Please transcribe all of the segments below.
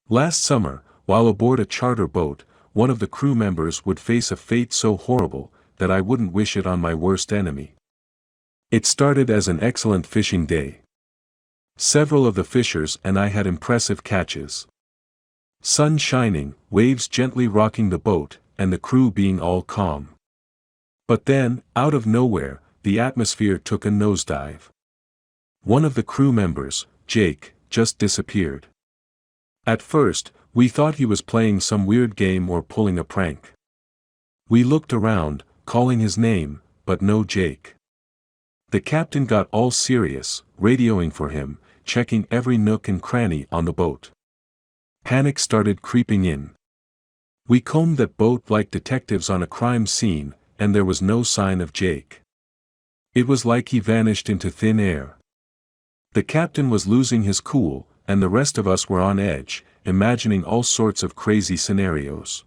Last summer, while aboard a charter boat, one of the crew members would face a fate so horrible that I wouldn't wish it on my worst enemy. It started as an excellent fishing day. Several of the fishers and I had impressive catches. Sun shining, waves gently rocking the boat, and the crew being all calm. But then, out of nowhere, the atmosphere took a nosedive. One of the crew members, Jake, just disappeared. At first, we thought he was playing some weird game or pulling a prank. We looked around, calling his name, but no Jake. The captain got all serious, radioing for him, checking every nook and cranny on the boat. Panic started creeping in. We combed that boat like detectives on a crime scene, and there was no sign of Jake. It was like he vanished into thin air. The captain was losing his cool, and the rest of us were on edge, imagining all sorts of crazy scenarios.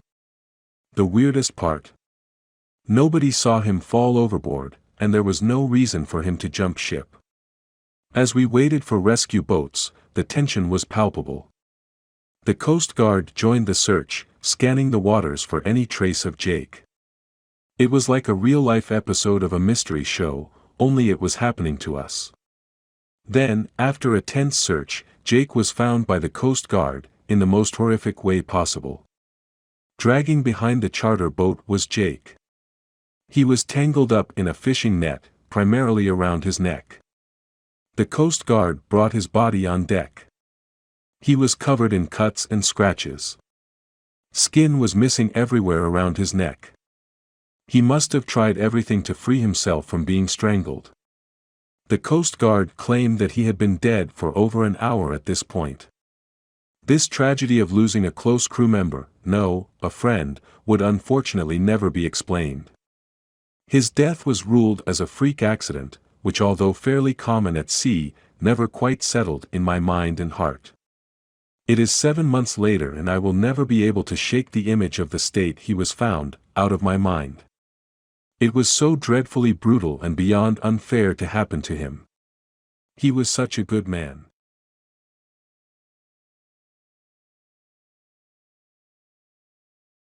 The weirdest part? Nobody saw him fall overboard, and there was no reason for him to jump ship. As we waited for rescue boats, the tension was palpable. The Coast Guard joined the search, scanning the waters for any trace of Jake. It was like a real-life episode of a mystery show, only it was happening to us. Then, after a tense search, Jake was found by the Coast Guard, in the most horrific way possible. Dragging behind the charter boat was Jake. He was tangled up in a fishing net, primarily around his neck. The Coast Guard brought his body on deck. He was covered in cuts and scratches. Skin was missing everywhere around his neck. He must have tried everything to free himself from being strangled. The Coast Guard claimed that he had been dead for over an hour at this point. This tragedy of losing a close crew member, no, a friend, would unfortunately never be explained. His death was ruled as a freak accident, which although fairly common at sea, never quite settled in my mind and heart. It is 7 months later and I will never be able to shake the image of the state he was found, out of my mind. It was so dreadfully brutal and beyond unfair to happen to him. He was such a good man.